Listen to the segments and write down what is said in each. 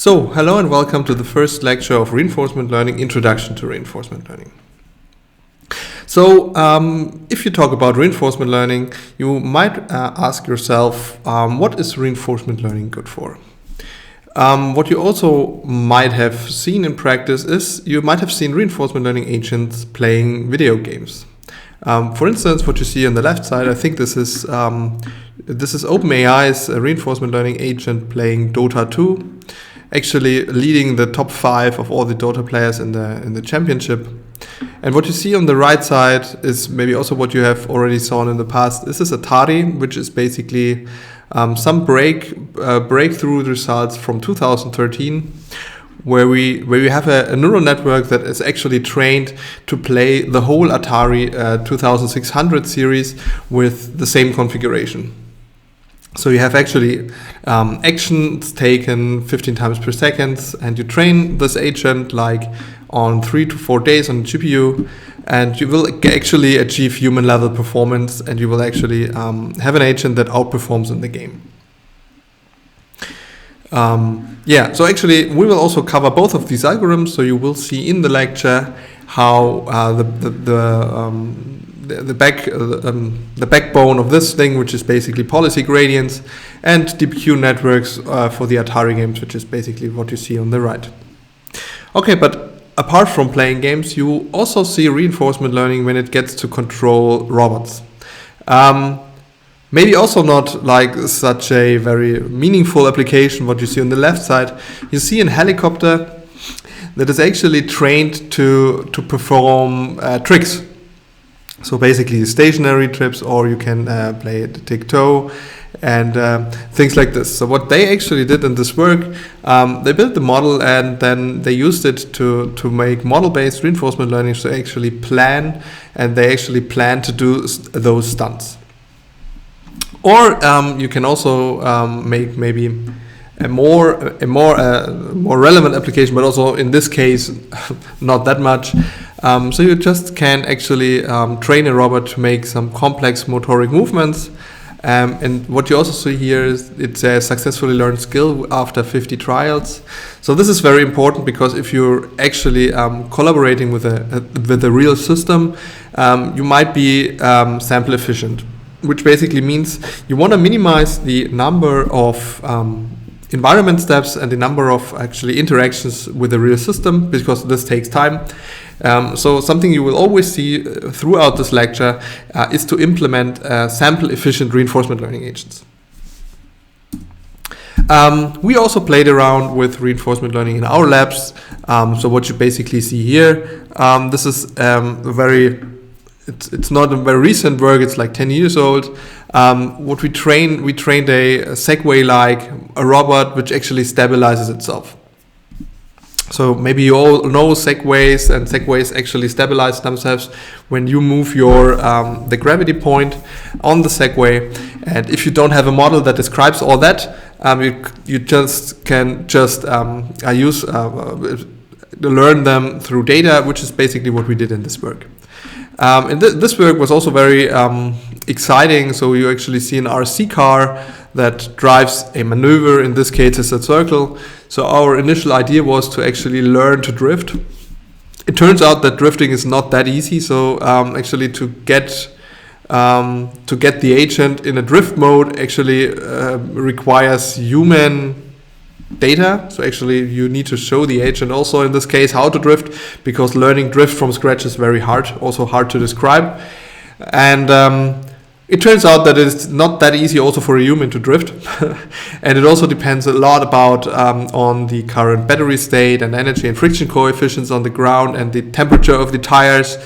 So, hello and welcome to the first lecture of Reinforcement Learning, Introduction to Reinforcement Learning. So, if you talk about reinforcement learning, you might ask yourself, what is reinforcement learning good for? What you also might have seen in practice is you might have seen reinforcement learning agents playing video games. For instance, what you see on the left side, I think this is OpenAI's reinforcement learning agent playing Dota 2. Actually leading the top 5 of all the Dota players in the championship. And what you see on the right side is maybe also what you have already seen in the past. This is Atari, which is basically some breakthrough results from 2013, where we have a neural network that is actually trained to play the whole Atari 2600 series with the same configuration. So you have actually actions taken 15 times per second, and you train this agent like on 3 to 4 days on the GPU, and you will actually achieve human level performance, and you will actually have an agent that outperforms in the game. So actually we will also cover both of these algorithms, so you will see in the lecture how the backbone of this thing, which is basically policy gradients, and DPQ networks for the Atari games, which is basically what you see on the right. Okay, but apart from playing games, you also see reinforcement learning when it gets to control robots. Maybe also not like such a very meaningful application, what you see on the left side. You see a helicopter that is actually trained to perform tricks. So basically stationary trips, or you can play tic-tac-toe and things like this. So what they actually did in this work, they built the model and then they used it to make model-based reinforcement learning to actually plan, and they actually plan to do those stunts. Or you can also make maybe a more relevant application, but also in this case not that much. So you just can actually train a robot to make some complex motoric movements. And what you also see here is it's a successfully learned skill after 50 trials. So this is very important, because if you're actually collaborating with a real system, you might be sample efficient, which basically means you want to minimize the number of environment steps and the number of actually interactions with the real system, because this takes time. So something you will always see throughout this lecture is to implement sample efficient reinforcement learning agents. We also played around with reinforcement learning in our labs. So what you basically see here, this is it's not a very recent work, it's like 10 years old. What we trained a Segway, like a robot which actually stabilizes itself. So maybe you all know Segways, and Segways actually stabilize themselves when you move your the gravity point on the Segway. And if you don't have a model that describes all that, you can learn them through data, which is basically what we did in this work. And this work was also very exciting. So you actually see an RC car that drives a maneuver. In this case, it's a circle. So our initial idea was to actually learn to drift. It turns out that drifting is not that easy. So actually to get the agent in a drift mode actually requires human data. So actually you need to show the agent also in this case how to drift, because learning drift from scratch is very hard, also hard to describe. And it turns out that it's not that easy also for a human to drift. And it also depends a lot about on the current battery state and energy and friction coefficients on the ground and the temperature of the tires,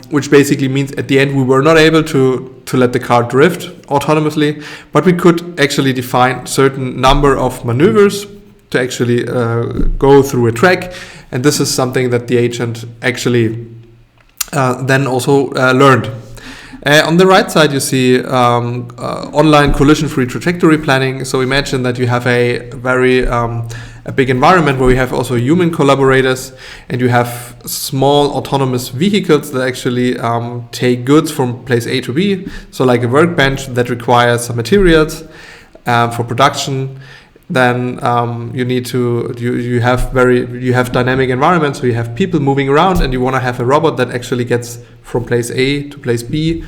which basically means at the end we were not able to let the car drift autonomously, but we could actually define certain number of maneuvers to actually go through a track. And this is something that the agent actually then also learned. On the right side, you see online collision-free trajectory planning. So imagine that you have a very a big environment where we have also human collaborators, and you have small autonomous vehicles that actually take goods from place A to B. So like a workbench that requires some materials for production. then you have dynamic environments, so you have people moving around, and you want to have a robot that actually gets from place A to place B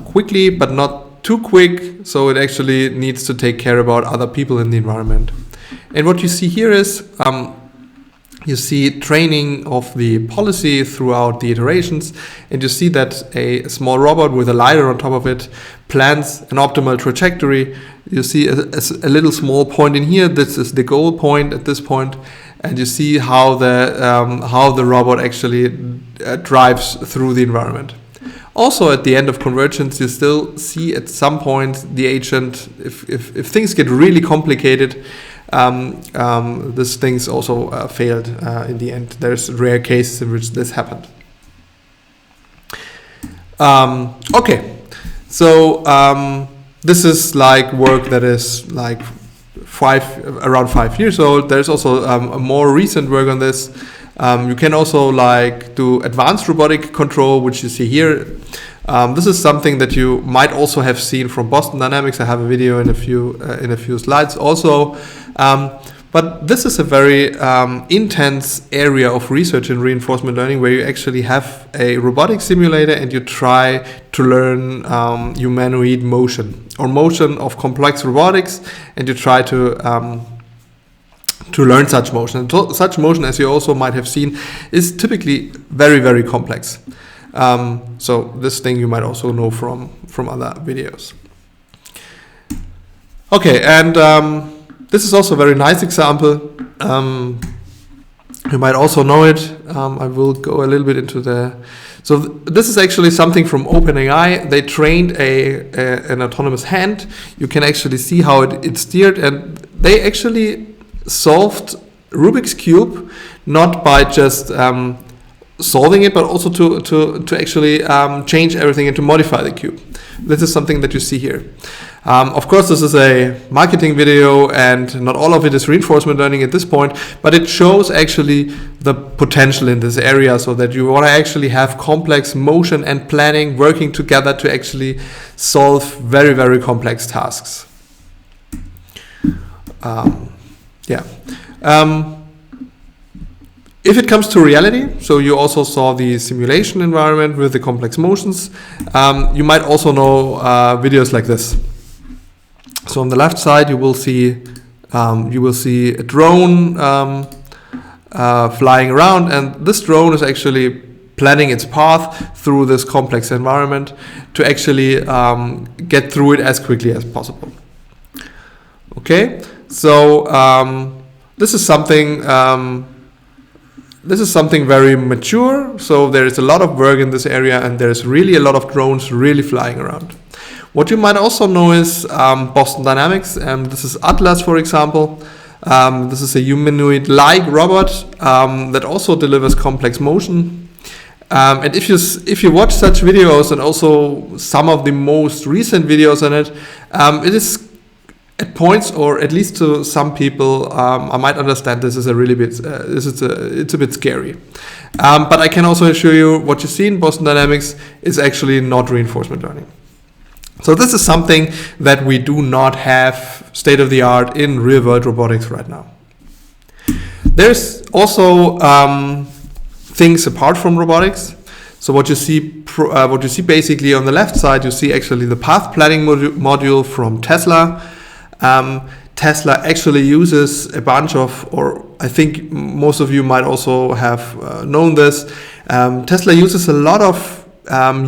quickly, but not too quick, so it actually needs to take care about other people in the environment. And what you see here is you see training of the policy throughout the iterations, and you see that a small robot with a LiDAR on top of it plans an optimal trajectory. You see a little small point in here. This is the goal point at this point, and you see how the robot actually drives through the environment. Also, at the end of convergence, you still see at some point the agent, if things get really complicated, these things also failed in the end. There's rare cases in which this happened. Okay, so this is like work that is like around 5 years old. There's also a more recent work on this. You can also like do advanced robotic control, which you see here. This is something that you might also have seen from Boston Dynamics. I have a video in a few slides also. But this is a very intense area of research in reinforcement learning, where you actually have a robotic simulator and you try to learn humanoid motion or motion of complex robotics, and you try to learn such motion. And such motion, as you also might have seen, is typically very, very complex. So this thing you might also know from other videos. Okay, and this is also a very nice example. You might also know it. I will go a little bit into the... So this is actually something from OpenAI. They trained an autonomous hand. You can actually see how it steered, and they actually solved Rubik's Cube not by just solving it, but also to actually change everything and to modify the cube. This is something that you see here. Of course, this is a marketing video, and not all of it is reinforcement learning at this point, but it shows actually the potential in this area, so that you want to actually have complex motion and planning working together to actually solve very, very complex tasks. If it comes to reality, so you also saw the simulation environment with the complex motions, you might also know videos like this. So on the left side, you will see a drone flying around, and this drone is actually planning its path through this complex environment to actually get through it as quickly as possible. Okay, so this is something very mature. So there is a lot of work in this area, and there's really a lot of drones really flying around. What you might also know is Boston Dynamics, and this is Atlas, for example. This is a humanoid-like robot that also delivers complex motion. And if you watch such videos, and also some of the most recent videos on it, it is at points, or at least to some people, I might understand this is it's a bit scary. But I can also assure you, what you see in Boston Dynamics is actually not reinforcement learning. So this is something that we do not have state-of-the-art in real-world robotics right now. There's also things apart from robotics. So what you see basically on the left side, you see actually the path planning module from Tesla. Tesla actually uses a bunch of, or I think most of you might also have known this, Tesla uses a lot of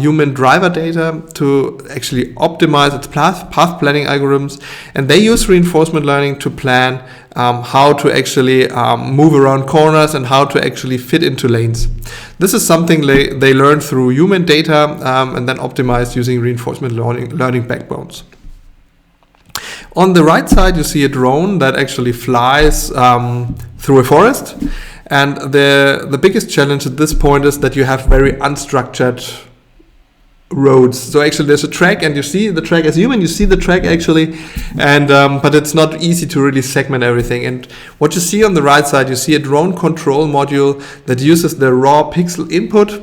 human driver data to actually optimize its path planning algorithms, and they use reinforcement learning to plan how to actually move around corners and how to actually fit into lanes. This is something they learn through human data and then optimize using reinforcement learning backbones. On the right side, you see a drone that actually flies through a forest. And the biggest challenge at this point is that you have very unstructured roads. So actually there's a track, and you see the track as human, you see the track actually, and but it's not easy to really segment everything. And what you see on the right side, you see a drone control module that uses the raw pixel input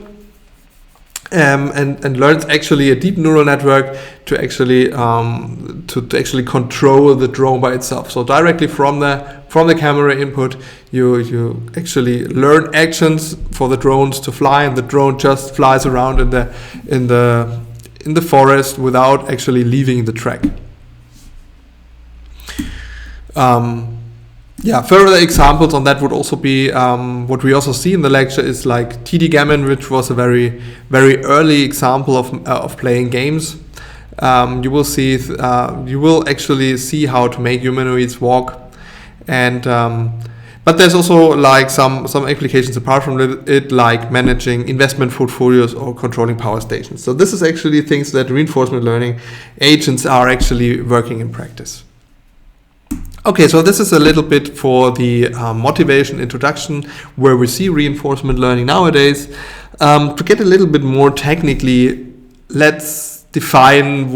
and learns actually a deep neural network to actually to actually control the drone by itself. So directly from the camera input, you actually learn actions for the drones to fly, and the drone just flies around in the forest without actually leaving the track. Further examples on that would also be what we also see in the lecture is like TD Gammon, which was a very, very early example of playing games. You will actually see how to make humanoids walk, and but there's also like some applications apart from it, like managing investment portfolios or controlling power stations. So this is actually things that reinforcement learning agents are actually working in practice. Okay, so this is a little bit for the motivation introduction where we see reinforcement learning nowadays. To get a little bit more technically, let's define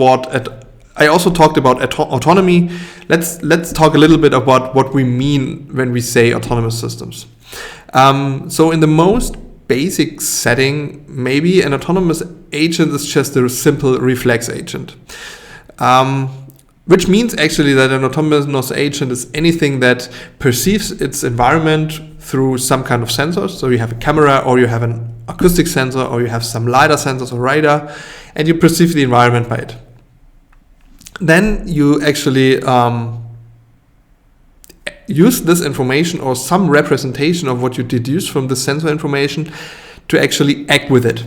I also talked about autonomy. Let's talk a little bit about what we mean when we say autonomous systems. So in the most basic setting, maybe an autonomous agent is just a simple reflex agent. Which means actually that an autonomous agent is anything that perceives its environment through some kind of sensors. So you have a camera, or you have an acoustic sensor, or you have some LiDAR sensors or radar, and you perceive the environment by it. Then you actually use this information or some representation of what you deduce from the sensor information to actually act with it.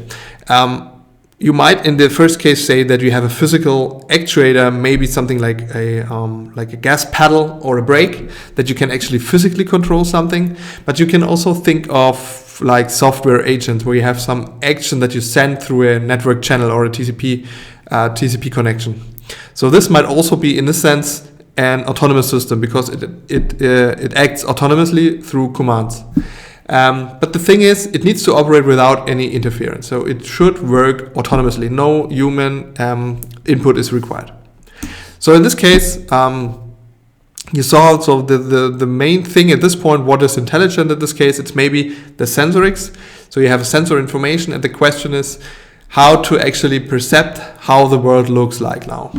You might, in the first case, say that you have a physical actuator, maybe something like a gas pedal or a brake, that you can actually physically control something. But you can also think of like software agents, where you have some action that you send through a network channel or a TCP connection. So this might also be, in a sense, an autonomous system, because it acts autonomously through commands. But the thing is, it needs to operate without any interference. So it should work autonomously. No human input is required. So in this case, you saw also the main thing at this point, what is intelligent in this case, it's maybe the sensorics. So you have sensor information, and the question is how to actually perceive how the world looks like now.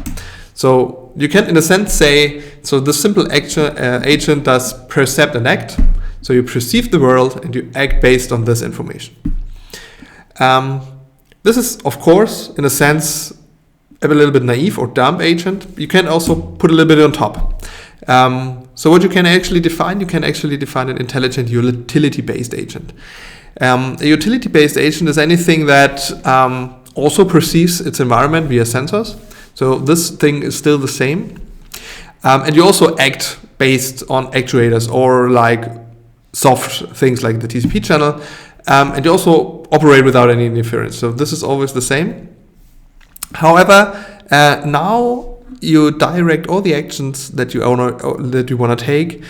So you can, in a sense, say, so the simple agent does perceive and act. So you perceive the world and you act based on this information. This is, of course, in a sense, a little bit naive or dumb agent. You can also put a little bit on top. So what you can actually define an intelligent utility-based agent. A utility-based agent is anything that also perceives its environment via sensors. So this thing is still the same. And you also act based on actuators or like soft things like the TCP channel, and you also operate without any interference. So this is always the same. However, now you direct all the actions that you want to take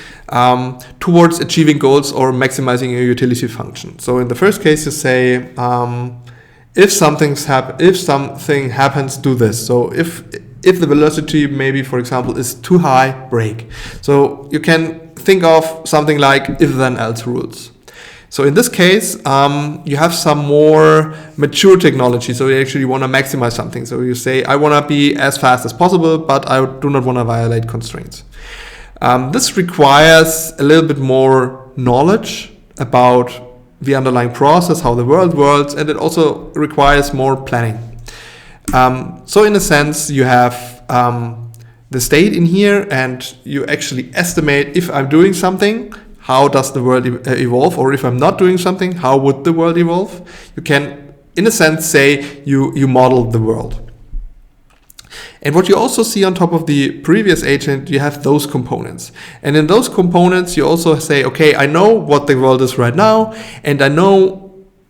towards achieving goals or maximizing your utility function. So in the first case, you say, if something happens, do this. So if the velocity maybe, for example, is too high, brake. So you can think of something like if then else rules. So in this case, you have some more mature technology. So you actually want to maximize something. So you say, I want to be as fast as possible, but I do not want to violate constraints. This requires a little bit more knowledge about the underlying process, how the world works, and it also requires more planning. So in a sense, you have the state in here, and you actually estimate, if I'm doing something, how does the world evolve? Or if I'm not doing something, how would the world evolve? You can, in a sense, say you model the world. And what you also see on top of the previous agent, you have those components. And in those components, you also say, okay, I know what the world is right now, and I know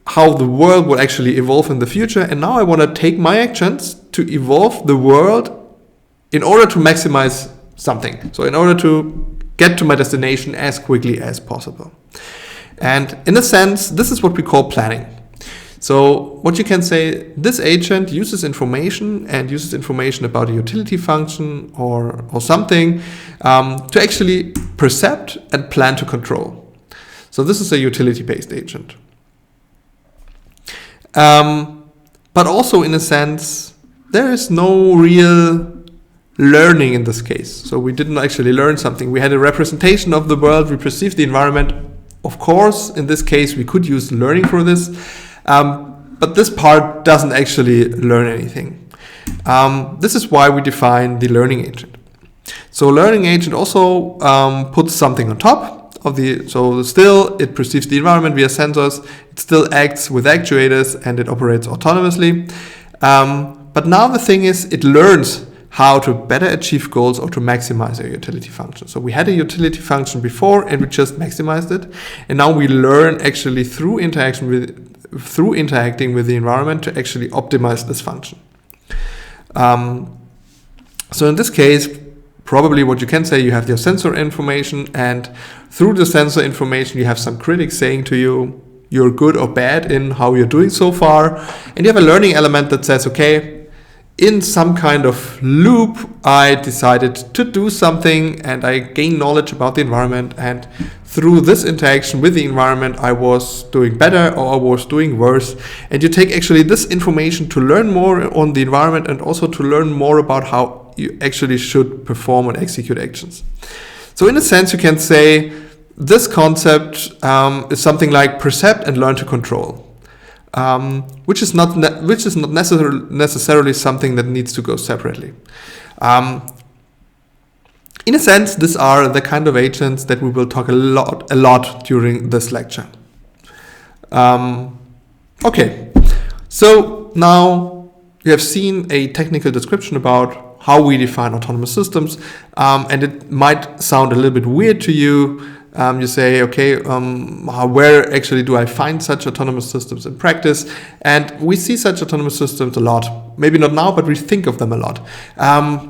how the world will actually evolve in the future. And now I want to take my actions to evolve the world in order to maximize something. So in order to get to my destination as quickly as possible. And in a sense, this is what we call planning. So what you can say, this agent uses information about a utility function or something to actually perceive and plan to control. So this is a utility-based agent. but also in a sense, there is no real learning in this case. So we didn't actually learn something. We had a representation of the world, we perceived the environment. Of course, in this case, we could use learning for this, but this part doesn't actually learn anything. This is why we define the learning agent. So learning agent also puts something on top of so still it perceives the environment via sensors, it still acts with actuators, and it operates autonomously. But now the thing is, it learns how to better achieve goals or to maximize a utility function. So we had a utility function before and we just maximized it. And now we learn actually through interacting with the environment to actually optimize this function. So in this case, probably what you can say, you have your sensor information, and through the sensor information, you have some critics saying to you, you're good or bad in how you're doing so far. And you have a learning element that says, okay, in some kind of loop, I decided to do something and I gained knowledge about the environment. And through this interaction with the environment, I was doing better or I was doing worse. And you take actually this information to learn more on the environment and also to learn more about how you actually should perform and execute actions. So in a sense, you can say this concept is something like percept and learn to control. Which is not necessarily something that needs to go separately. In a sense, these are the kind of agents that we will talk a lot during this lecture. Okay, so now you have seen a technical description about how we define autonomous systems, and it might sound a little bit weird to you. You say, okay, where actually do I find such autonomous systems in practice? And we see such autonomous systems a lot. Maybe not now, but we think of them a lot.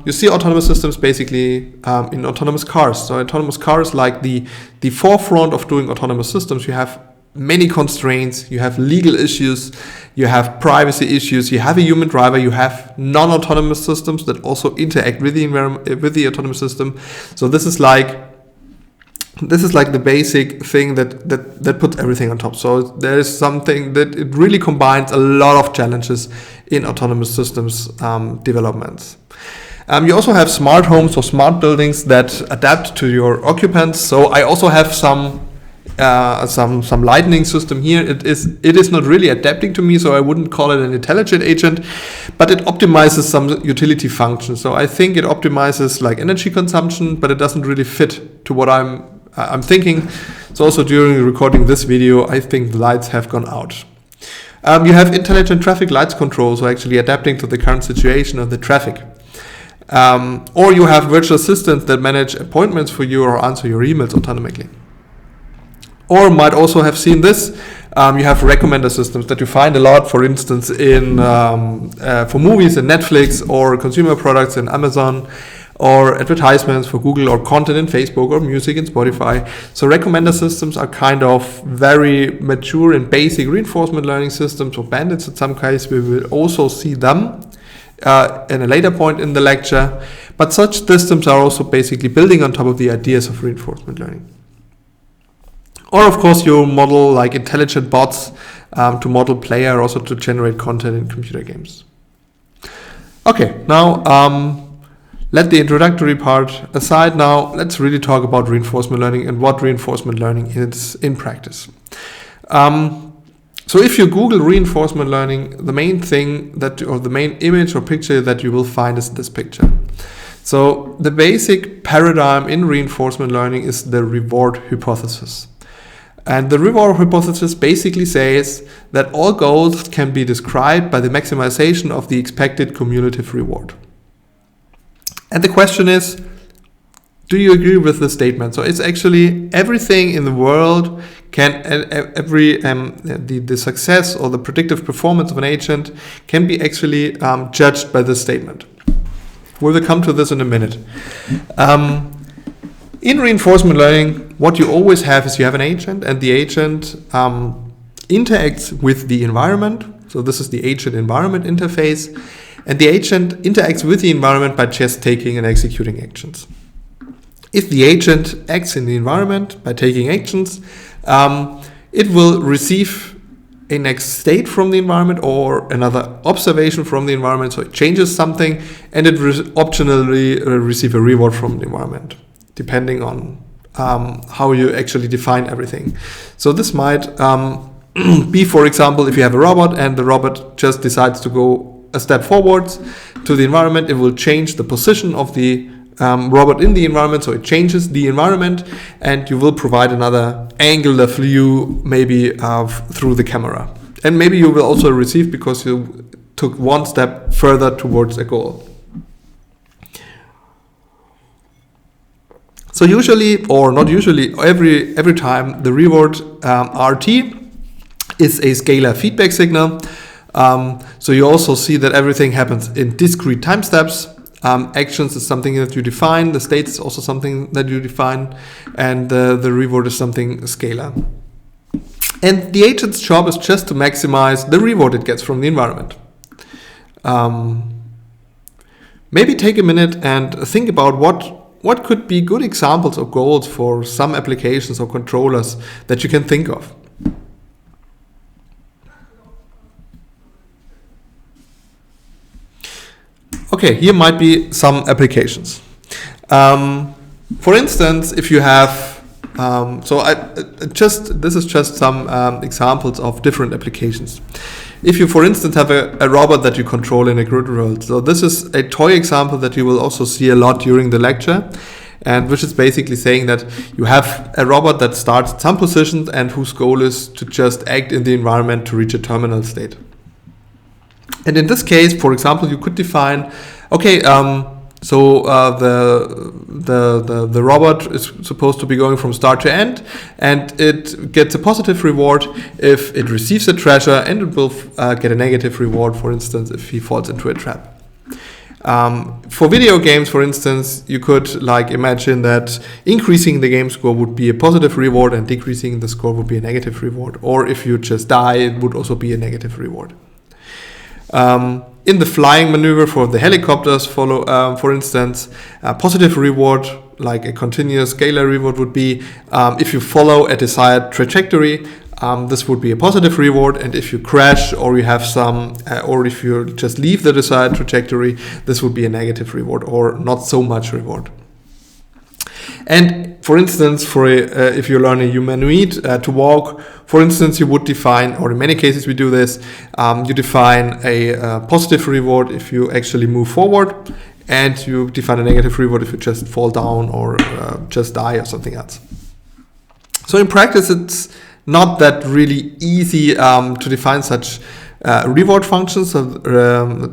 You see autonomous systems basically in autonomous cars. So autonomous cars, like the forefront of doing autonomous systems, you have many constraints, you have legal issues, you have privacy issues, you have a human driver, you have non-autonomous systems that also interact with the autonomous system. So this is like the basic thing that puts everything on top. So there is something that it really combines a lot of challenges in autonomous systems developments. You also have smart homes or smart buildings that adapt to your occupants. So I also have some lighting system here. It is not really adapting to me, so I wouldn't call it an intelligent agent, but it optimizes some utility functions. So I think it optimizes like energy consumption, but it doesn't really fit to what I'm thinking. So also during recording this video, I think the lights have gone out. You have intelligent traffic lights control, so actually adapting to the current situation of the traffic. Or you have virtual assistants that manage appointments for you or answer your emails autonomously. Or might also have seen this. You have recommender systems that you find a lot, for instance, in for movies in Netflix, or consumer products in Amazon, or advertisements for Google, or content in Facebook, or music in Spotify. So recommender systems are kind of very mature and basic reinforcement learning systems, or bandits in some cases. We will also see them in a later point in the lecture. But such systems are also basically building on top of the ideas of reinforcement learning. Or of course you model like intelligent bots to model player, also to generate content in computer games. Okay, now let the introductory part aside. Now let's really talk about reinforcement learning and what reinforcement learning is in practice. So if you Google reinforcement learning, the main thing or the main image or picture that you will find is this picture. So the basic paradigm in reinforcement learning is the reward hypothesis. And the reward hypothesis basically says that all goals can be described by the maximization of the expected cumulative reward. And the question is, do you agree with this statement? So it's actually everything in the world the success or the predictive performance of an agent can be actually judged by this statement. We will come to this in a minute. In reinforcement learning, what you always have is you have an agent, and the agent interacts with the environment. So this is the agent environment interface. And the agent interacts with the environment by just taking and executing actions. If the agent acts in the environment by taking actions, it will receive a next state from the environment or another observation from the environment. So it changes something, and it optionally receive a reward from the environment, depending on how you actually define everything. So this might be, for example, if you have a robot and the robot just decides to go a step forwards to the environment, it will change the position of the robot in the environment, so it changes the environment, and you will provide another angular view maybe through the camera. And maybe you will also receive because you took one step further towards a goal. So usually, or not usually, every time the reward RT is a scalar feedback signal. So you also see that everything happens in discrete time steps. Actions is something that you define, the state is also something that you define, and the reward is something scalar. And the agent's job is just to maximize the reward it gets from the environment. Maybe take a minute and think about what could be good examples of goals for some applications or controllers that you can think of. Okay, here might be some applications. For instance, if you have, this is just some examples of different applications. If you, for instance, have a robot that you control in a grid world, so this is a toy example that you will also see a lot during the lecture, and which is basically saying that you have a robot that starts at some position and whose goal is to just act in the environment to reach a terminal state. And in this case, for example, you could define, okay, the robot is supposed to be going from start to end, and it gets a positive reward if it receives a treasure, and it will get a negative reward, for instance, if he falls into a trap. For video games, for instance, you could imagine that increasing the game score would be a positive reward and decreasing the score would be a negative reward. Or if you just die, it would also be a negative reward. In the flying maneuver for the helicopters, for instance, a positive reward, like a continuous scalar reward, would be if you follow a desired trajectory, this would be a positive reward, and if you crash or you have or if you just leave the desired trajectory, this would be a negative reward or not so much reward. And for instance, if you learn a humanoid to walk, for instance, you would define, or in many cases we do this, you define a positive reward if you actually move forward, and you define a negative reward if you just fall down or just die or something else. So in practice, it's not that really easy to define such reward functions. So,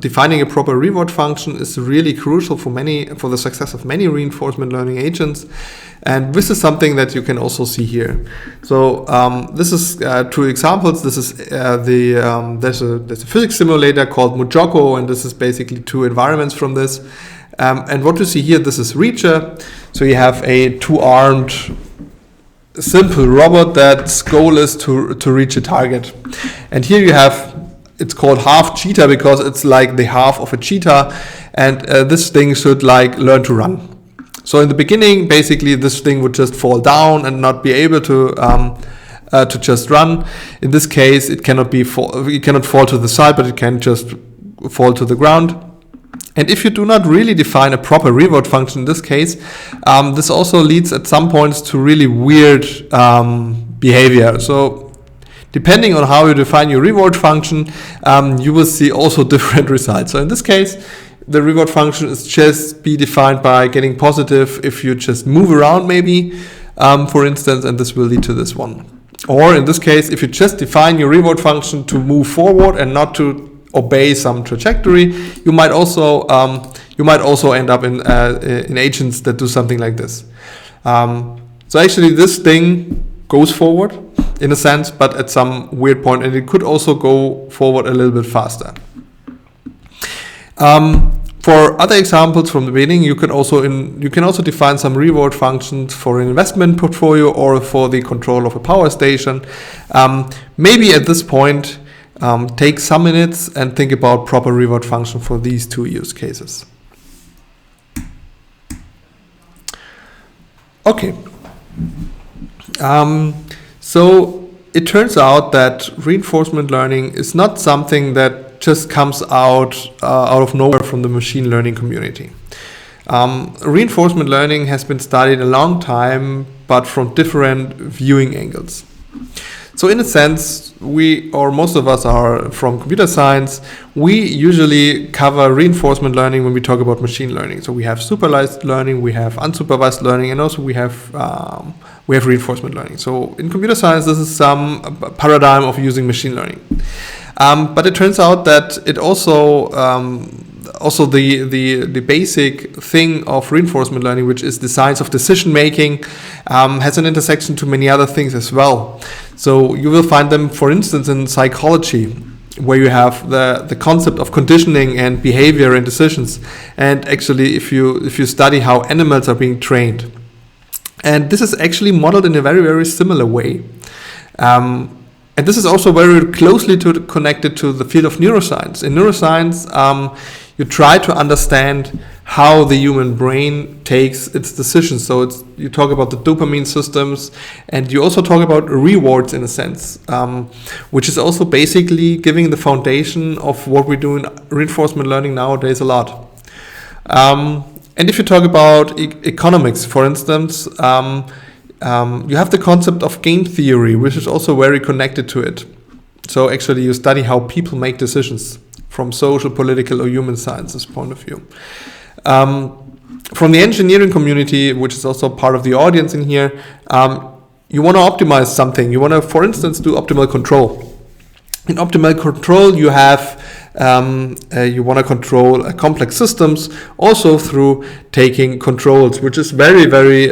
defining a proper reward function is really crucial for the success of many reinforcement learning agents, and this is something that you can also see here. So this is two examples. This is there's a physics simulator called MuJoCo, and this is basically two environments from this. And what you see here, this is Reacher. So you have a two-armed simple robot that's goal is to reach a target, and here you have. It's called half cheetah because it's like the half of a cheetah, and this thing should learn to run. So in the beginning, basically, this thing would just fall down and not be able to just run. In this case, it cannot fall to the side, but it can just fall to the ground. And if you do not really define a proper reward function in this case, this also leads at some points to really weird behavior. So depending on how you define your reward function, you will see also different results. So in this case, the reward function is just be defined by getting positive if you just move around maybe, for instance, and this will lead to this one. Or in this case, if you just define your reward function to move forward and not to obey some trajectory, you might also end up in agents that do something like this. So actually this thing goes forward in a sense, but at some weird point, and it could also go forward a little bit faster. For other examples from the beginning, you can also define some reward functions for an investment portfolio or for the control of a power station. Maybe at this point, take some minutes and think about proper reward function for these two use cases. Okay. So it turns out that reinforcement learning is not something that just comes out of nowhere from the machine learning community. Reinforcement learning has been studied a long time, but from different viewing angles. So in a sense, we, or most of us are from computer science, we usually cover reinforcement learning when we talk about machine learning. So we have supervised learning, we have unsupervised learning, and also we have reinforcement learning. So in computer science, this is some paradigm of using machine learning. But it turns out that it also the basic thing of reinforcement learning, which is the science of decision making, has an intersection to many other things as well. So you will find them, for instance, in psychology, where you have the concept of conditioning and behavior and decisions. And actually, if you study how animals are being trained, and this is actually modeled in a very, very similar way. And this is also very closely connected to the field of neuroscience. In neuroscience, you try to understand how the human brain takes its decisions. So you talk about the dopamine systems, and you also talk about rewards in a sense, which is also basically giving the foundation of what we do in reinforcement learning nowadays a lot. And if you talk about economics, for instance, you have the concept of game theory, which is also very connected to it. So actually you study how people make decisions from social, political, or human sciences point of view. From the engineering community, which is also part of the audience in here, you want to optimize something. You want to, for instance, do optimal control. In optimal control, you have you want to control complex systems also through taking controls, which is very, very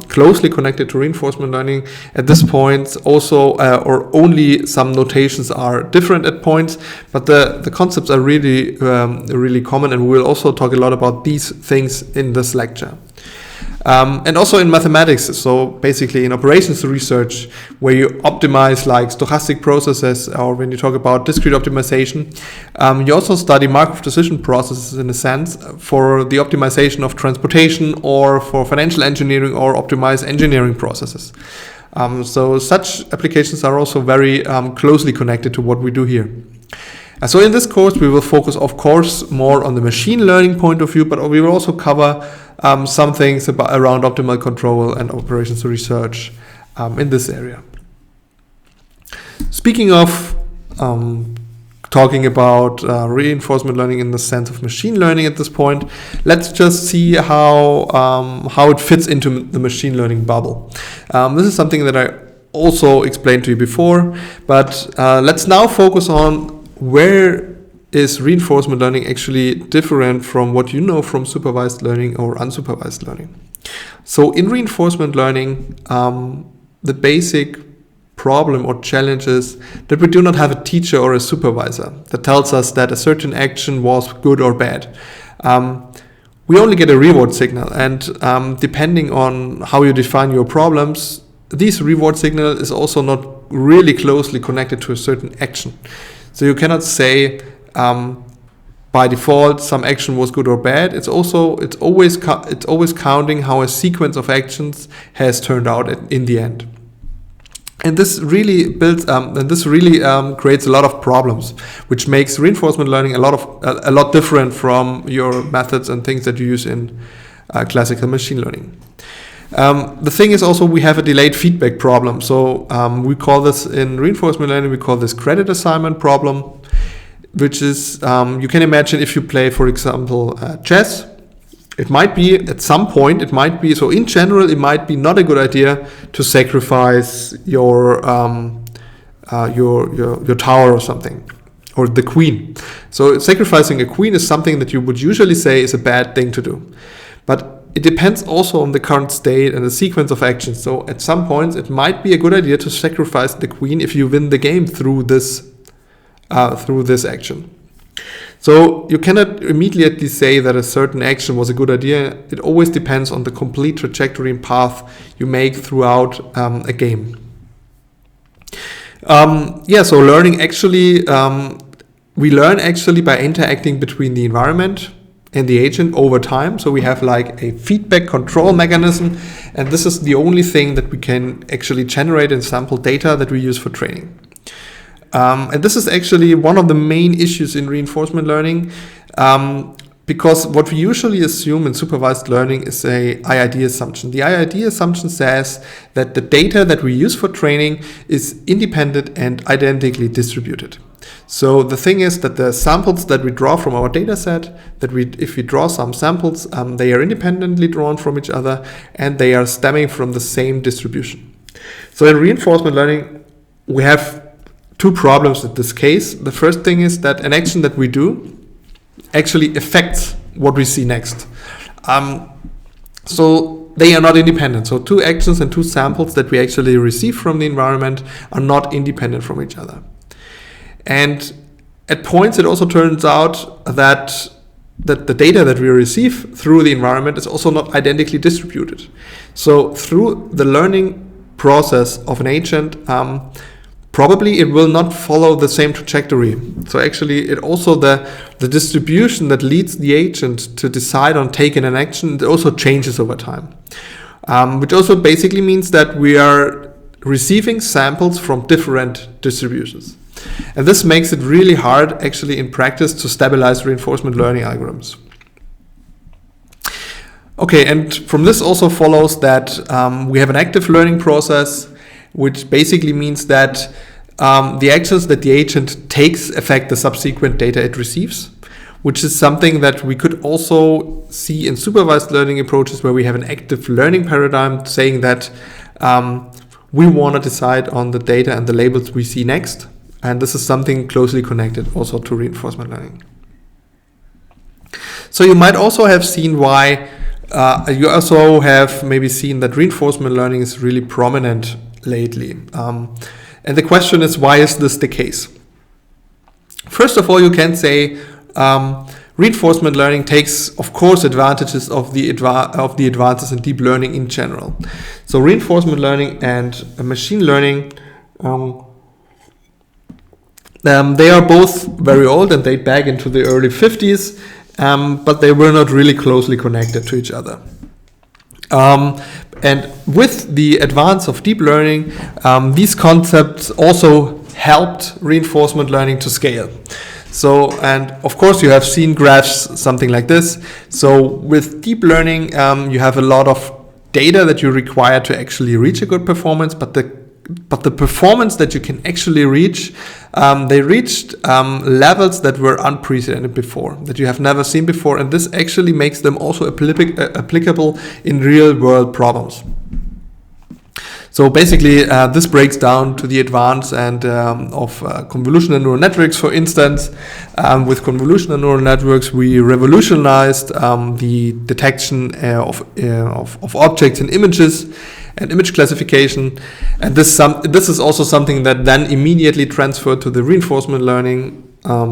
closely connected to reinforcement learning. At this point, also or only some notations are different at points, but the concepts are really, really common, and we will also talk a lot about these things in this lecture. And also in mathematics, so basically in operations research, where you optimize like stochastic processes, or when you talk about discrete optimization, you also study Markov decision processes in a sense for the optimization of transportation or for financial engineering or optimized engineering processes. So such applications are also very closely connected to what we do here. So in this course, we will focus, of course, more on the machine learning point of view, but we will also cover some things around optimal control and operations research in this area. Speaking of talking about reinforcement learning in the sense of machine learning at this point, let's just see how it fits into the machine learning bubble. This is something that I also explained to you before, but let's now focus on where is reinforcement learning actually different from what you know from supervised learning or unsupervised learning. So in reinforcement learning, the basic problem or challenge is that we do not have a teacher or a supervisor that tells us that a certain action was good or bad. We only get a reward signal, and depending on how you define your problems, this reward signal is also not really closely connected to a certain action. So you cannot say by default some action was good or bad. It's always counting how a sequence of actions has turned out in the end. And this really creates a lot of problems, which makes reinforcement learning a lot different from your methods and things that you use in classical machine learning. The thing is also we have a delayed feedback problem. So we call this in reinforcement learning, we call this credit assignment problem, which is, you can imagine if you play, for example, chess, it might be at some point, so in general, it might be not a good idea to sacrifice your tower or something, or the queen. So sacrificing a queen is something that you would usually say is a bad thing to do. But it depends also on the current state and the sequence of actions. So at some points, it might be a good idea to sacrifice the queen if you win the game through this action. So you cannot immediately say that a certain action was a good idea. It always depends on the complete trajectory and path you make throughout a game. So learning actually, we learn actually by interacting between the environment in the agent over time. So we have like a feedback control mechanism, and this is the only thing that we can actually generate in sample data that we use for training. And this is actually one of the main issues in reinforcement learning, because what we usually assume in supervised learning is a IID assumption. The IID assumption says that the data that we use for training is independent and identically distributed. So the thing is that the samples that we draw from our data set, if we draw some samples, they are independently drawn from each other and they are stemming from the same distribution. So in reinforcement learning, we have two problems in this case. The first thing is that an action that we do actually affects what we see next. So they are not independent. So two actions and two samples that we actually receive from the environment are not independent from each other. And at points it also turns out that the data that we receive through the environment is also not identically distributed. So through the learning process of an agent, probably it will not follow the same trajectory. So actually it also the distribution that leads the agent to decide on taking an action, it also changes over time. Which also basically means that we are receiving samples from different distributions. And this makes it really hard actually in practice to stabilize reinforcement learning algorithms. Okay, and from this also follows that we have an active learning process, which basically means that the actions that the agent takes affect the subsequent data it receives, which is something that we could also see in supervised learning approaches where we have an active learning paradigm saying that we want to decide on the data and the labels we see next. And this is something closely connected also to reinforcement learning. So you might also have seen why, you also have maybe seen that reinforcement learning is really prominent lately. And the question is, why is this the case? First of all, you can say reinforcement learning takes, of course, advantages of the advances in deep learning in general. So reinforcement learning and machine learning, they are both very old and date back into the early 50s, but they were not really closely connected to each other. And with the advance of deep learning, these concepts also helped reinforcement learning to scale. So, and of course you have seen graphs, something like this. So with deep learning, you have a lot of data that you require to actually reach a good performance, but the performance that you can actually reach, they reached levels that were unprecedented before, that you have never seen before, and this actually makes them also applicable in real-world problems. So basically, this breaks down to the advance and of convolutional neural networks. For instance, with convolutional neural networks, we revolutionized the detection of objects in images and image classification, and this is also something that then immediately transferred to the reinforcement learning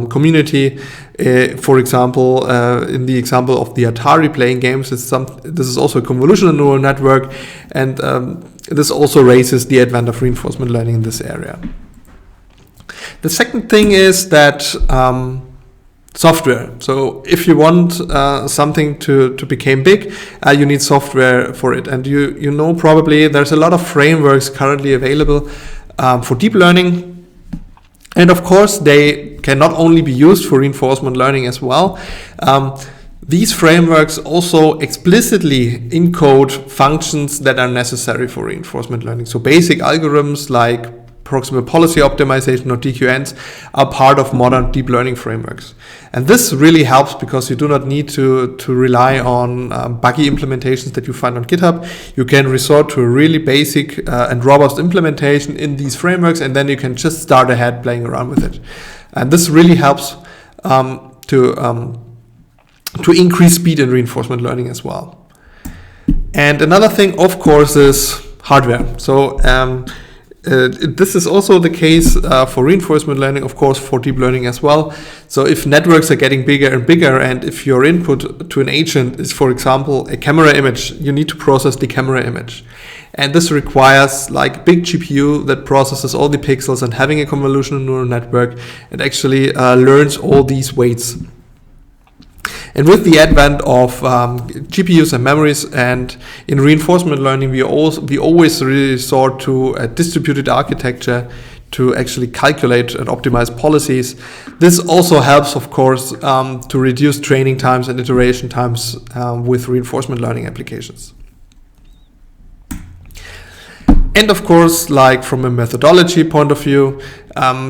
community. For example, in the example of the Atari playing games, this is also a convolutional neural network, and this also raises the advent of reinforcement learning in this area. The second thing is that software. So if you want something to become big, you need software for it. And you know probably there's a lot of frameworks currently available for deep learning. And of course, they can not only be used for reinforcement learning as well. These frameworks also explicitly encode functions that are necessary for reinforcement learning. So basic algorithms like proximal policy optimization or DQNs are part of modern deep learning frameworks. And this really helps because you do not need to rely on buggy implementations that you find on GitHub. You can resort to a really basic and robust implementation in these frameworks, and then you can just start ahead playing around with it. And this really helps to increase speed in reinforcement learning as well. And another thing, of course, is hardware. So this is also the case for reinforcement learning, of course, for deep learning as well. So if networks are getting bigger and bigger, and if your input to an agent is, for example, a camera image, you need to process the camera image. And this requires like big GPU that processes all the pixels and having a convolutional neural network and actually learns all these weights. And with the advent of GPUs and memories, and in reinforcement learning, we always resort to a distributed architecture to actually calculate and optimize policies. This also helps, of course, to reduce training times and iteration times with reinforcement learning applications. And of course, like from a methodology point of view,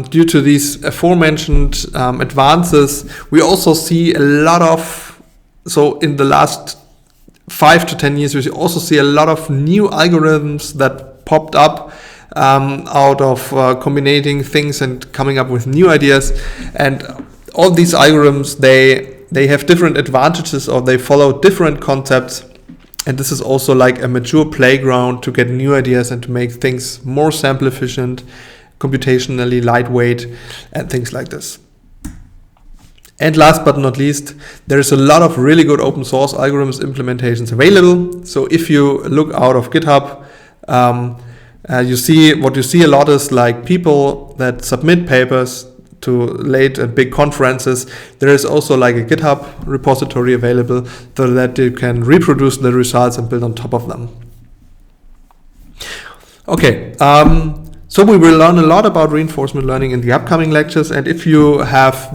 due to these aforementioned advances, we also see a lot of, so in the last 5 to 10 years, we also see a lot of new algorithms that popped up out of combining things and coming up with new ideas. And all these algorithms, they have different advantages, or they follow different concepts. And this is also like a mature playground to get new ideas and to make things more sample efficient, computationally lightweight, and things like this. And last but not least, there is a lot of really good open source algorithms implementations available. So if you look out of GitHub, you see a lot is like people that submit papers to late and big conferences. There is also like a GitHub repository available so that you can reproduce the results and build on top of them. Okay, so we will learn a lot about reinforcement learning in the upcoming lectures. And if you have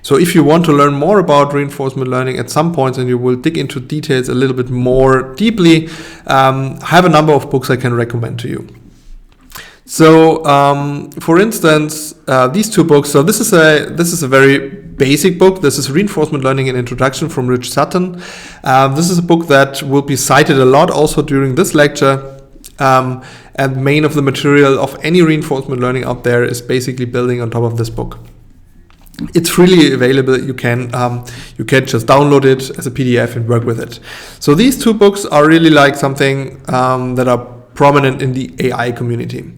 so if you want to learn more about reinforcement learning at some point, and you will dig into details a little bit more deeply, I have a number of books I can recommend to you. So, for instance, these two books. So this is a very basic book. This is Reinforcement Learning: An Introduction from Rich Sutton. This is a book that will be cited a lot also during this lecture. And main of the material of any reinforcement learning out there is basically building on top of this book. It's freely available. You can just download it as a PDF and work with it. So these two books are really like something that are prominent in the AI community.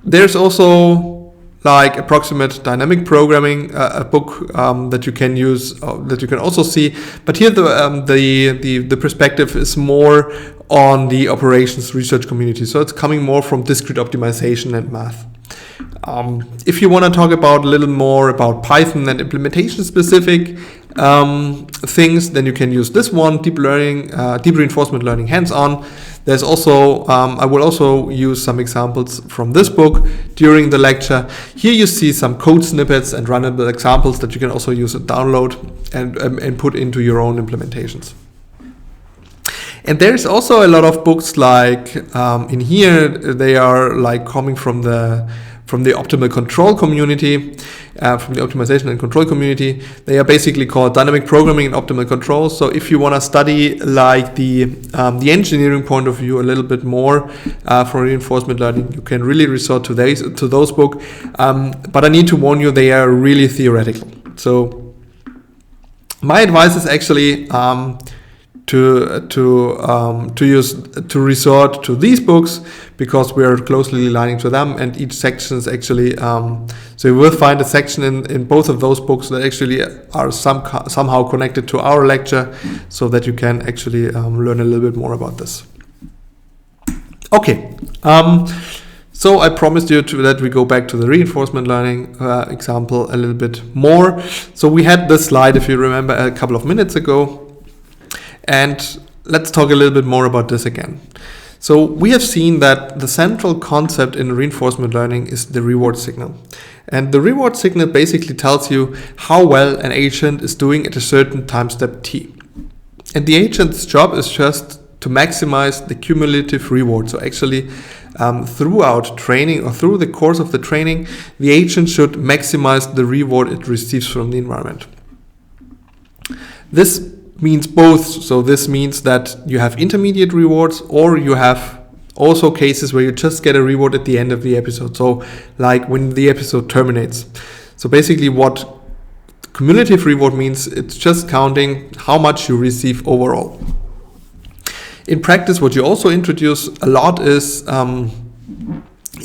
There's also like Approximate Dynamic Programming, a book that you can use, that you can also see. But here the perspective is more on the operations research community. So it's coming more from discrete optimization and math. If you want to talk about a little more about Python and implementation specific things, then you can use this one, Deep Reinforcement Learning Hands-On. There's also, I will also use some examples from this book during the lecture. Here you see some code snippets and runnable examples that you can also use and download and put into your own implementations. And there's also a lot of books like in here, they are like coming from the optimal control community, from the optimization and control community. They are basically called Dynamic Programming and Optimal Control. So if you want to study like the engineering point of view a little bit more for reinforcement learning, you can really resort to those books. But I need to warn you, they are really theoretical. So my advice is actually to resort to these books, because we are closely aligning to them, and each section is actually so you will find a section in both of those books that actually are somehow connected to our lecture, so that you can actually learn a little bit more about this. Okay, so I promised you that we go back to the reinforcement learning example a little bit more. So we had this slide, if you remember, a couple of minutes ago. And let's talk a little bit more about this again. So we have seen that the central concept in reinforcement learning is the reward signal. And the reward signal basically tells you how well an agent is doing at a certain time step t. And the agent's job is just to maximize the cumulative reward. So actually, throughout training or through the course of the training, the agent should maximize the reward it receives from the environment. This means both. So this means that you have intermediate rewards, or you have also cases where you just get a reward at the end of the episode. So like when the episode terminates. So basically what cumulative reward means, it's just counting how much you receive overall. In practice, what you also introduce a lot is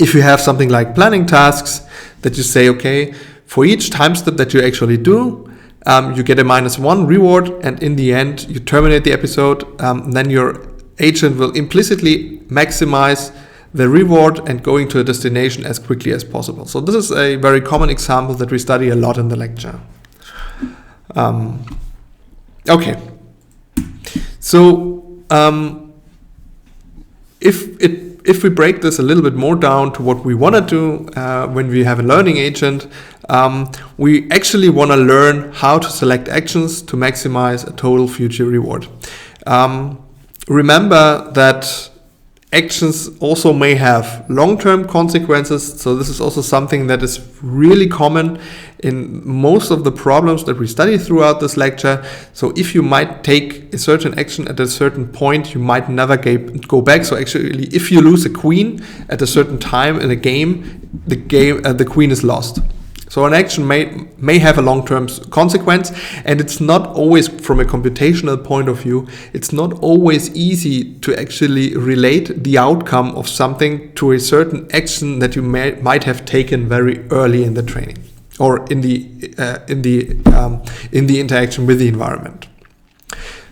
if you have something like planning tasks, that you say, okay, for each time step that you actually do, you get a -1 reward, and in the end you terminate the episode. Then your agent will implicitly maximize the reward and going to a destination as quickly as possible. So this is a very common example that we study a lot in the lecture. Okay. So if we break this a little bit more down to what we want to do when we have a learning agent, we actually want to learn how to select actions to maximize a total future reward. Remember that actions also may have long-term consequences, so this is also something that is really common in most of the problems that we study throughout this lecture. So if you might take a certain action at a certain point, you might never go back. So actually, if you lose a queen at a certain time in a game, the queen is lost. So an action may have a long-term consequence, and it's not always, from a computational point of view, it's not always easy to actually relate the outcome of something to a certain action that you might have taken very early in the training or in the interaction with the environment.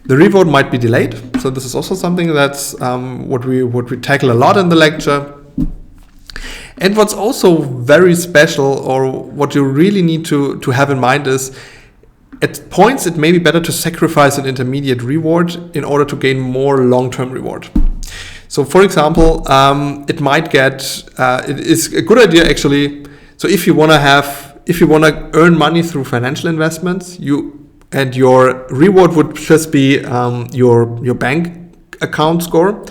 The reward might be delayed, so this is also something that's what we tackle a lot in the lecture. And what's also very special, or what you really need to have in mind, is at points it may be better to sacrifice an intermediate reward in order to gain more long-term reward. So for example, it is a good idea actually. So if you want to earn money through financial investments, and your reward would just be your bank account score.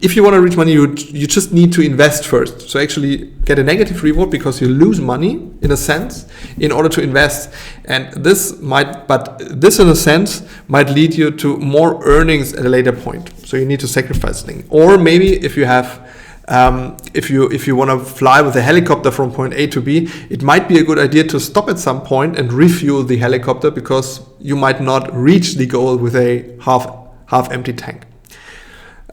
If you want to reach money, you just need to invest first. So actually get a negative reward because you lose money in a sense in order to invest. And this in a sense might lead you to more earnings at a later point. So you need to sacrifice things. Or maybe if you have if you want to fly with a helicopter from point A to B, it might be a good idea to stop at some point and refuel the helicopter because you might not reach the goal with a half empty tank.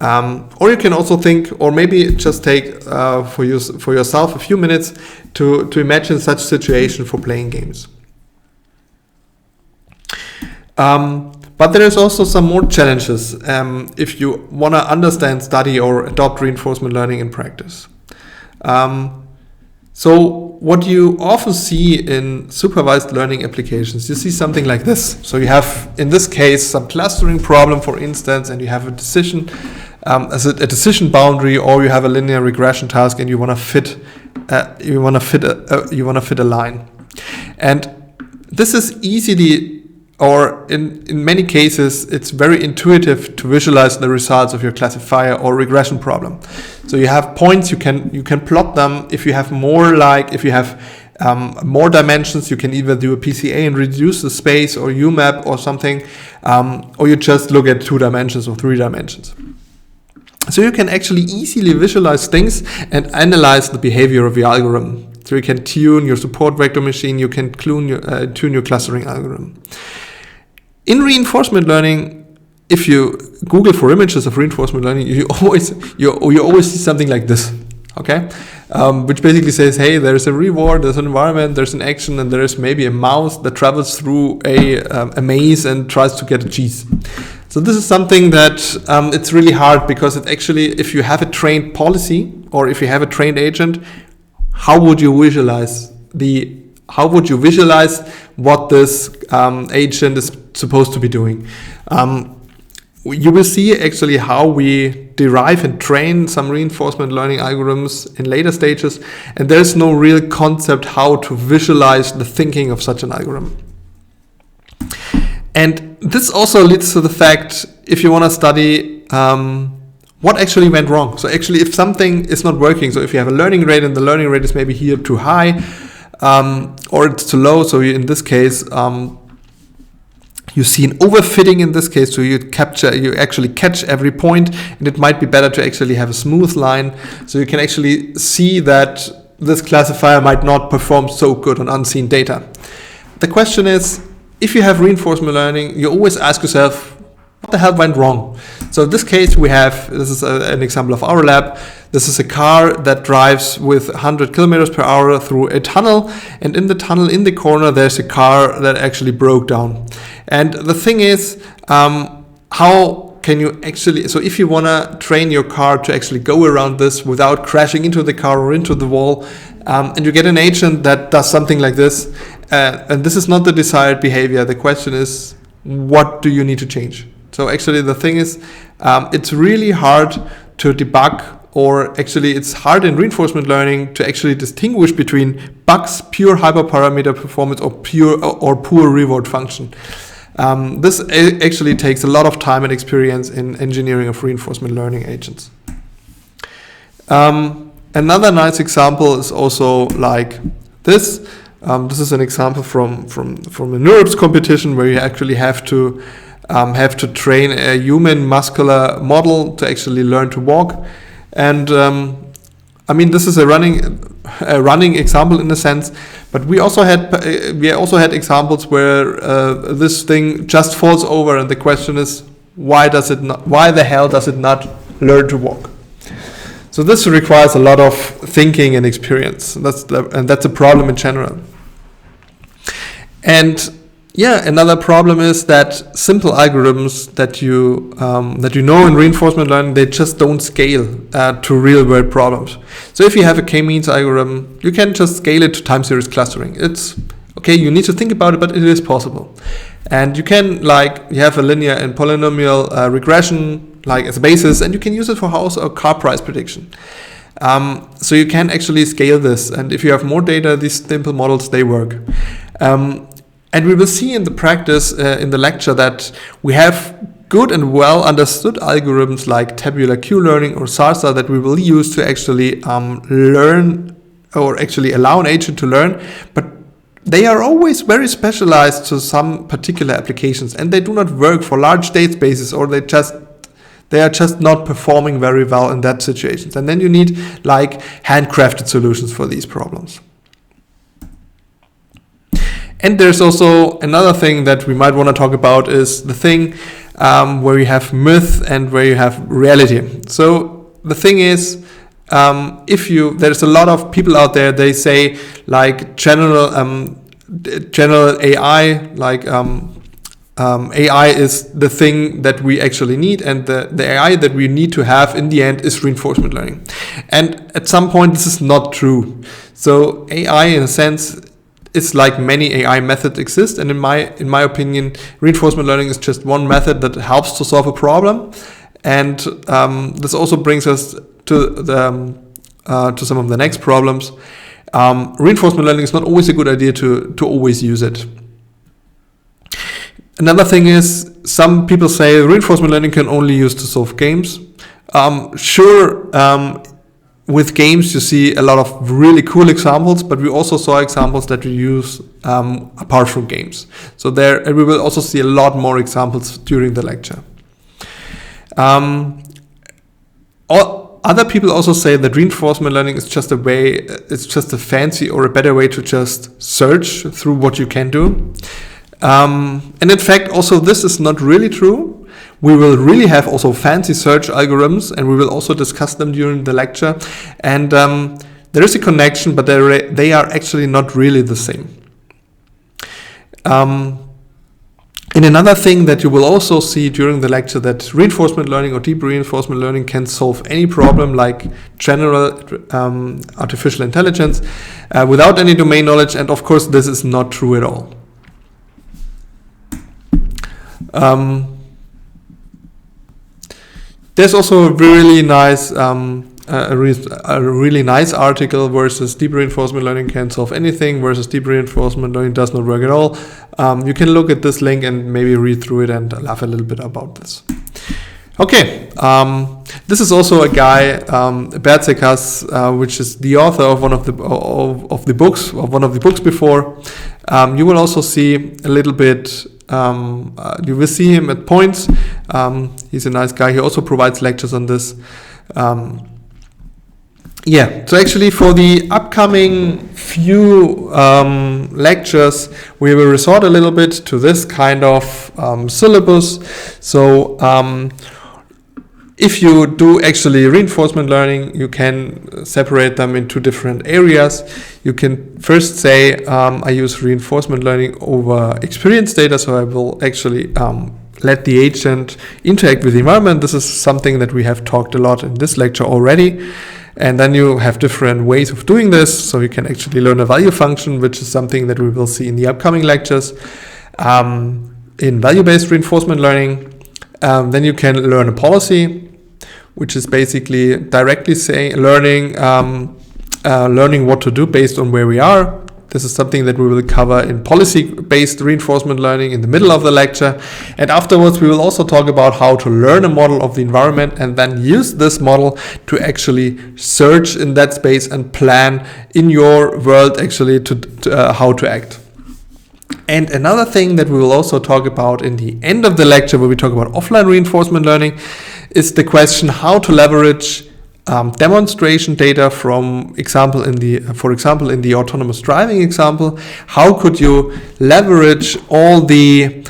Or you can also think, or maybe just take for yourself a few minutes to imagine such situation for playing games. But there is also some more challenges if you want to understand, study, or adopt reinforcement learning in practice. So what you often see in supervised learning applications, you see something like this. So you have, in this case, some clustering problem, for instance, and you have a decision as a decision boundary, or you have a linear regression task, and you want to fit a line. And this is easily, or in many cases, it's very intuitive to visualize the results of your classifier or regression problem. So you have points, you can plot them. If you have more dimensions, you can either do a PCA and reduce the space, or UMAP or something, or you just look at 2 dimensions or 3 dimensions. So you can actually easily visualize things and analyze the behavior of your algorithm. So you can tune your support vector machine, you can tune your clustering algorithm. In reinforcement learning, if you Google for images of reinforcement learning, you always see something like this, okay? Which basically says, hey, there's a reward, there's an environment, there's an action, and there is maybe a mouse that travels through a maze and tries to get a cheese. So this is something that it's really hard, because it actually, if you have a trained policy or if you have a trained agent, how would you visualize what this agent is supposed to be doing? You will see actually how we derive and train some reinforcement learning algorithms in later stages, and there's no real concept how to visualize the thinking of such an algorithm. And this also leads to the fact, if you want to study what actually went wrong. So actually, if something is not working, so if you have a learning rate and the learning rate is maybe here too high, or it's too low, so in this case, you see an overfitting in this case, so you actually catch every point, and it might be better to actually have a smooth line, so you can actually see that this classifier might not perform so good on unseen data. The question is, if you have reinforcement learning, you always ask yourself, what the hell went wrong? So in this case, this is an example of our lab. This is a car that drives with 100 kilometers per hour through a tunnel. And in the tunnel, in the corner, there's a car that actually broke down. And the thing is, how can you actually, so if you want to train your car to actually go around this without crashing into the car or into the wall, and you get an agent that does something like this, and this is not the desired behavior. The question is, what do you need to change? So actually the thing is, it's really hard to debug, or actually it's hard in reinforcement learning to actually distinguish between bugs, pure hyperparameter performance, or poor reward function. This actually takes a lot of time and experience in engineering of reinforcement learning agents. Another nice example is also like this. This is an example from a NeurIPS competition where you actually have to train a human muscular model to actually learn to walk. And I mean, this is a running example in a sense, but we also had examples where this thing just falls over, and the question is, why the hell does it not learn to walk? So this requires a lot of thinking and experience. That's a problem in general. And yeah, another problem is that simple algorithms that you know in reinforcement learning, they just don't scale to real world problems. So if you have a k-means algorithm, you can just scale it to time series clustering. It's okay, you need to think about it, but it is possible. And you can, you have a linear and polynomial regression as a basis, and you can use it for house or car price prediction. So you can actually scale this, and if you have more data, these simple models, they work. And we will see in the practice, in the lecture, that we have good and well understood algorithms like tabular Q-learning or SARSA that we will use to actually learn, or actually allow an agent to learn, but they are always very specialized to some particular applications, and they do not work for large dataspaces, or they are just not performing very well in that situations. And then you need handcrafted solutions for these problems. And there's also another thing that we might want to talk about, is the thing where you have myth and where you have reality. So the thing is, there's a lot of people out there, they say general AI, AI is the thing that we actually need, and the AI that we need to have in the end is reinforcement learning. And at some point, this is not true. So AI, in a sense, it's like many AI methods exist, and in my opinion, reinforcement learning is just one method that helps to solve a problem. And this also brings us to some of the next problems. Reinforcement learning is not always a good idea to always use it. Another thing is, some people say reinforcement learning can only use to solve games. With games, you see a lot of really cool examples, but we also saw examples that we use apart from games. So and we will also see a lot more examples during the lecture. Other people also say that reinforcement learning is just a fancy or a better way to just search through what you can do. And in fact, also this is not really true. We will really have also fancy search algorithms, and we will also discuss them during the lecture. And there is a connection, but they are actually not really the same. And another thing that you will also see during the lecture, that reinforcement learning or deep reinforcement learning can solve any problem like general artificial intelligence without any domain knowledge. And of course, this is not true at all. There's also a really nice really nice article versus deep reinforcement learning can solve anything versus deep reinforcement learning does not work at all. You can look at this link and maybe read through it and laugh a little bit about this. Okay, this is also a guy, Bert Sekas, which is the author of one of the books before. You will also see a little bit. You will see him at points. He's a nice guy. He also provides lectures on this. So actually for the upcoming few lectures, we will resort a little bit to this kind of syllabus. So if you do actually reinforcement learning, you can separate them into different areas. You can first say, I use reinforcement learning over experience data, so I will actually let the agent interact with the environment. This is something that we have talked a lot in this lecture already. And then you have different ways of doing this. So you can actually learn a value function, which is something that we will see in the upcoming lectures. In value-based reinforcement learning, then you can learn a policy, which is basically directly learning what to do based on where we are. This is something that we will cover in policy-based reinforcement learning in the middle of the lecture. And afterwards, we will also talk about how to learn a model of the environment and then use this model to actually search in that space and plan in your world actually to how to act. And another thing that we will also talk about in the end of the lecture, where we talk about offline reinforcement learning, is the question how to leverage demonstration data from for example in the autonomous driving example. How could you leverage all the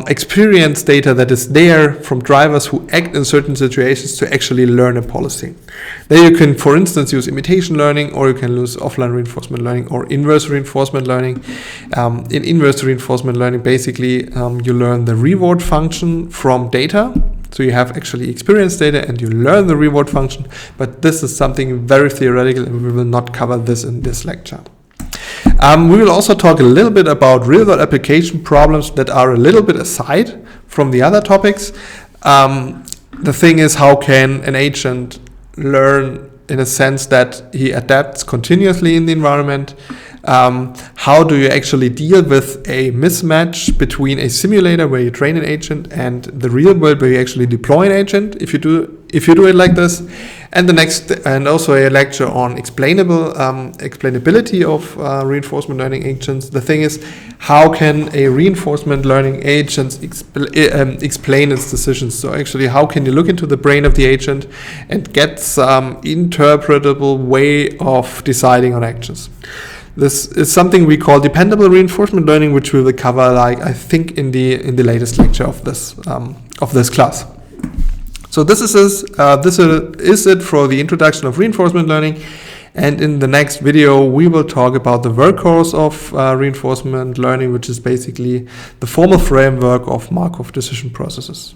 experience data that is there from drivers who act in certain situations to actually learn a policy? There you can, for instance, use imitation learning, or you can use offline reinforcement learning or inverse reinforcement learning. In inverse reinforcement learning, basically you learn the reward function from data. So you have actually experience data and you learn the reward function, but this is something very theoretical and we will not cover this in this lecture. We will also talk a little bit about real-world application problems that are a little bit aside from the other topics. The thing is, how can an agent learn in a sense that he adapts continuously in the environment? How do you actually deal with a mismatch between a simulator where you train an agent and the real world where you actually deploy an agent, if you do it like this? And also a lecture on explainability of reinforcement learning agents. The thing is, how can a reinforcement learning agent explain its decisions? So actually, how can you look into the brain of the agent and get some interpretable way of deciding on actions? This is something we call dependable reinforcement learning, which we will cover, I think, in the latest lecture of this class. So this is it for the introduction of reinforcement learning. And in the next video, we will talk about the workhorse of reinforcement learning, which is basically the formal framework of Markov decision processes.